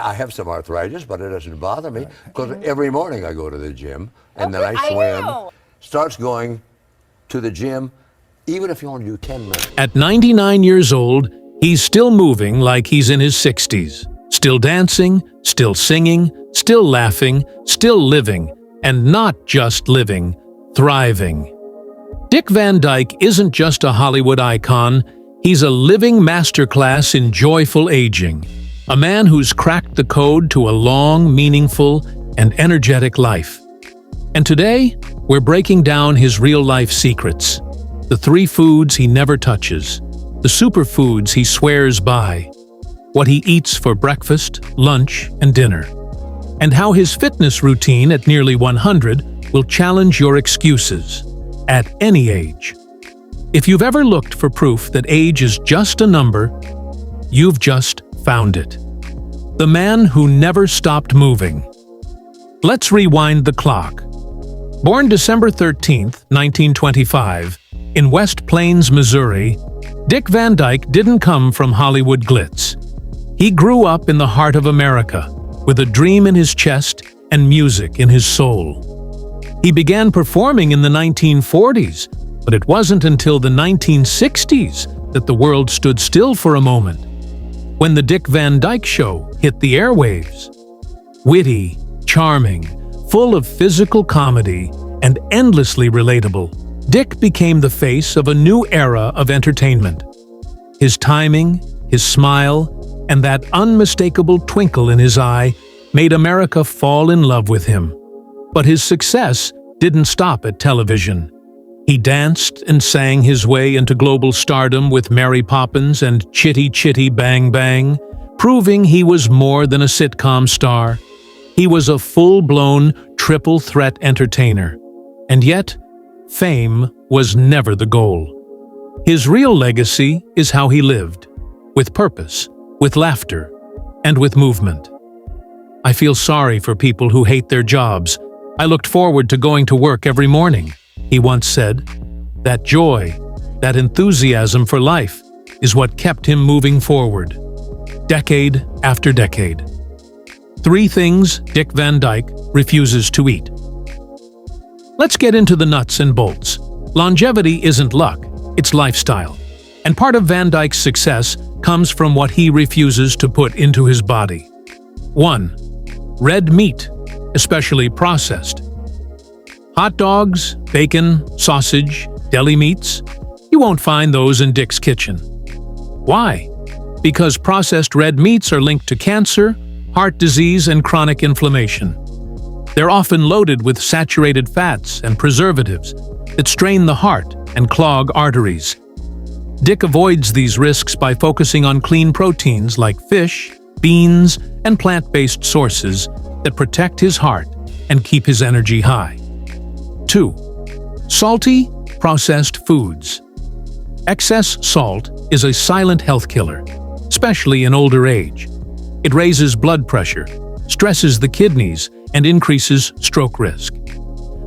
I have some arthritis, but it doesn't bother me because every morning I go to the gym and then I swim. Starts going to the gym, even if you only do 10 minutes. At 99 years old, he's still moving like he's in his 60s. Still dancing, still singing, still laughing, still living, and not just living, thriving. Dick Van Dyke isn't just a Hollywood icon, he's a living masterclass in joyful aging. A man who's cracked the code to a long, meaningful, and energetic life. And today, we're breaking down his real-life secrets. The 3 foods he never touches. The superfoods he swears by. What he eats for breakfast, lunch, and dinner. And how his fitness routine at nearly 100 will challenge your excuses. At any age. If you've ever looked for proof that age is just a number, you've just found it. The man who never stopped moving. Let's rewind the clock. Born December 13, 1925, in West Plains, Missouri, Dick Van Dyke didn't come from Hollywood glitz. He grew up in the heart of America, with a dream in his chest and music in his soul. He began performing in the 1940s, but it wasn't until the 1960s that the world stood still for a moment. When the Dick Van Dyke Show hit the airwaves. Witty, charming, full of physical comedy, and endlessly relatable, Dick became the face of a new era of entertainment. His timing, his smile, and that unmistakable twinkle in his eye made America fall in love with him. But his success didn't stop at television. He danced and sang his way into global stardom with Mary Poppins and Chitty Chitty Bang Bang, proving he was more than a sitcom star. He was a full-blown, triple-threat entertainer. And yet, fame was never the goal. His real legacy is how he lived, with purpose, with laughter, and with movement. I feel sorry for people who hate their jobs. I looked forward to going to work every morning. He once said, that joy, that enthusiasm for life, is what kept him moving forward, decade after decade. 3 things Dick Van Dyke refuses to eat. Let's get into the nuts and bolts. Longevity isn't luck, it's lifestyle. And part of Van Dyke's success comes from what he refuses to put into his body. 1. Red meat, especially processed. Hot dogs, bacon, sausage, deli meats, you won't find those in Dick's kitchen. Why? Because processed red meats are linked to cancer, heart disease, and chronic inflammation. They're often loaded with saturated fats and preservatives that strain the heart and clog arteries. Dick avoids these risks by focusing on clean proteins like fish, beans, and plant-based sources that protect his heart and keep his energy high. 2. Salty, processed foods. Excess salt is a silent health killer, especially in older age. It raises blood pressure, stresses the kidneys, and increases stroke risk.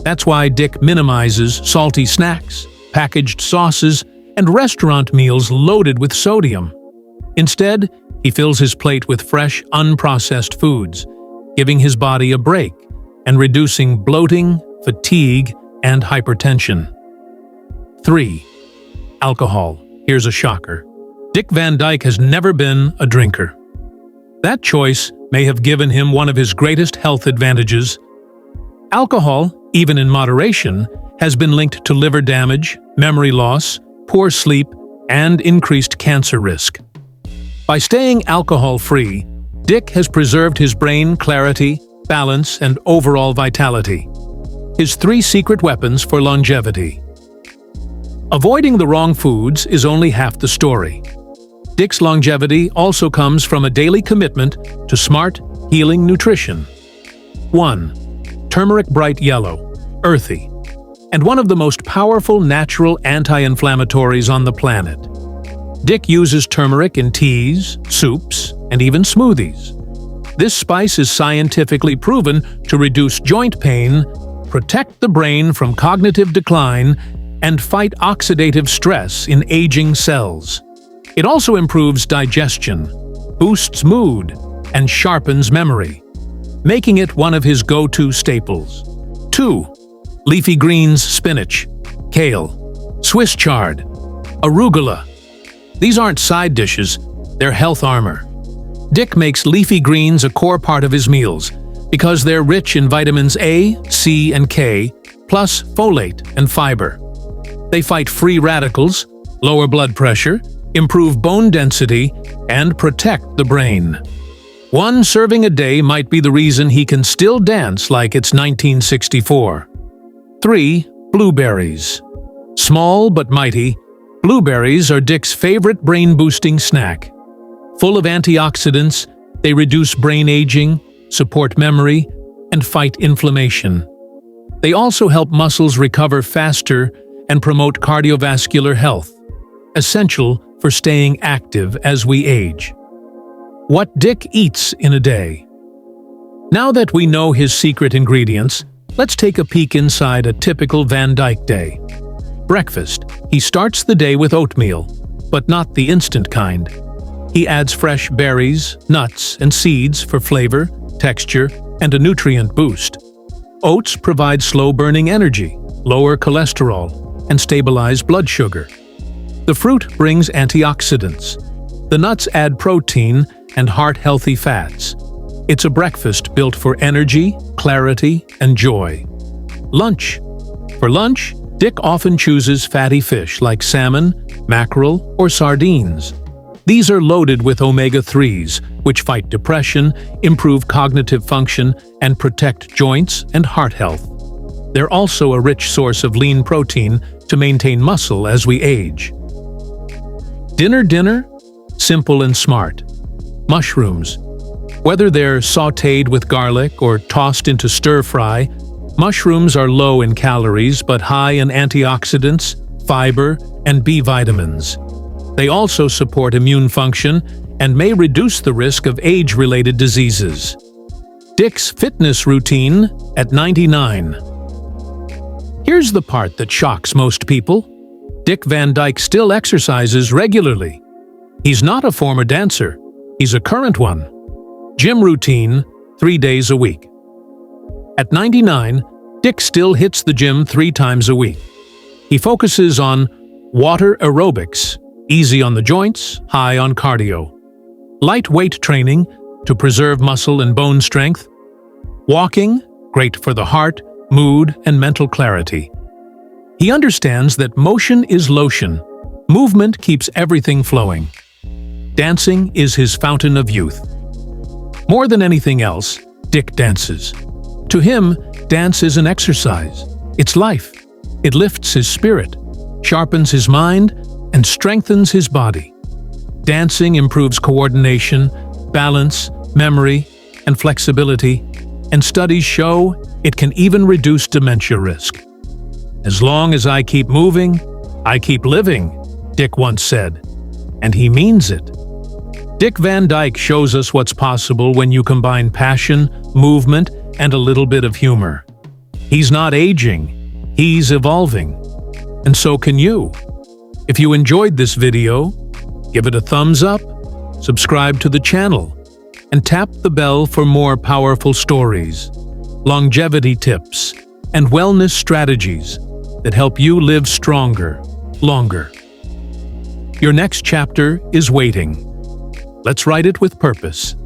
That's why Dick minimizes salty snacks, packaged sauces, and restaurant meals loaded with sodium. Instead, he fills his plate with fresh, unprocessed foods, giving his body a break and reducing bloating, fatigue, and hypertension. 3. Alcohol. Here's a shocker. Dick Van Dyke has never been a drinker. That choice may have given him one of his greatest health advantages. Alcohol, even in moderation, has been linked to liver damage, memory loss, poor sleep, and increased cancer risk. By staying alcohol-free, Dick has preserved his brain clarity, balance, and overall vitality. His 3 secret weapons for longevity. Avoiding the wrong foods is only half the story. Dick's longevity also comes from a daily commitment to smart, healing nutrition. 1. Turmeric bright yellow, earthy, and one of the most powerful natural anti-inflammatories on the planet. Dick uses turmeric in teas, soups, and even smoothies. This spice is scientifically proven to reduce joint pain, protect the brain from cognitive decline, and fight oxidative stress in aging cells. It also improves digestion, boosts mood, and sharpens memory, making it one of his go-to staples. 2. Leafy greens, spinach, kale, Swiss chard, arugula. These aren't side dishes, they're health armor. Dick makes leafy greens a core part of his meals because they're rich in vitamins A, C, and K, plus folate and fiber. They fight free radicals, lower blood pressure, improve bone density, and protect the brain. One serving a day might be the reason he can still dance like it's 1964. 3. Blueberries. Small but mighty, blueberries are Dick's favorite brain-boosting snack. Full of antioxidants, they reduce brain aging, support memory, and fight inflammation. They also help muscles recover faster and promote cardiovascular health, essential for staying active as we age. What Dick eats in a day. Now that we know his secret ingredients, let's take a peek inside a typical Van Dyke day. Breakfast. He starts the day with oatmeal, but not the instant kind. He adds fresh berries, nuts, and seeds for flavor, texture, and a nutrient boost. Oats provide slow-burning energy, lower cholesterol, and stabilize blood sugar. The fruit brings antioxidants. The nuts add protein and heart-healthy fats. It's a breakfast built for energy, clarity, and joy. Lunch. For lunch, Dick often chooses fatty fish like salmon, mackerel, or sardines. These are loaded with omega-3s, which fight depression, improve cognitive function, and protect joints and heart health. They're also a rich source of lean protein to maintain muscle as we age. Dinner? Simple and smart. Mushrooms. Whether they're sautéed with garlic or tossed into stir-fry, mushrooms are low in calories but high in antioxidants, fiber, and B vitamins. They also support immune function and may reduce the risk of age-related diseases. Dick's fitness routine at 99. Here's the part that shocks most people. Dick Van Dyke still exercises regularly. He's not a former dancer, he's a current one. Gym routine, 3 days a week. At 99, Dick still hits the gym 3 times a week. He focuses on water aerobics, easy on the joints, high on cardio. Light weight training to preserve muscle and bone strength. Walking, great for the heart, mood, and mental clarity. He understands that motion is lotion. Movement keeps everything flowing. Dancing is his fountain of youth. More than anything else, Dick dances. To him, dance is an exercise. It's life. It lifts his spirit, sharpens his mind, and strengthens his body. Dancing improves coordination, balance, memory, and flexibility, and studies show it can even reduce dementia risk. As long as I keep moving, I keep living, Dick once said. And he means it. Dick Van Dyke shows us what's possible when you combine passion, movement, and a little bit of humor. He's not aging, he's evolving. And so can you. If you enjoyed this video, give it a thumbs up, subscribe to the channel, and tap the bell for more powerful stories, longevity tips, and wellness strategies that help you live stronger, longer. Your next chapter is waiting. Let's write it with purpose.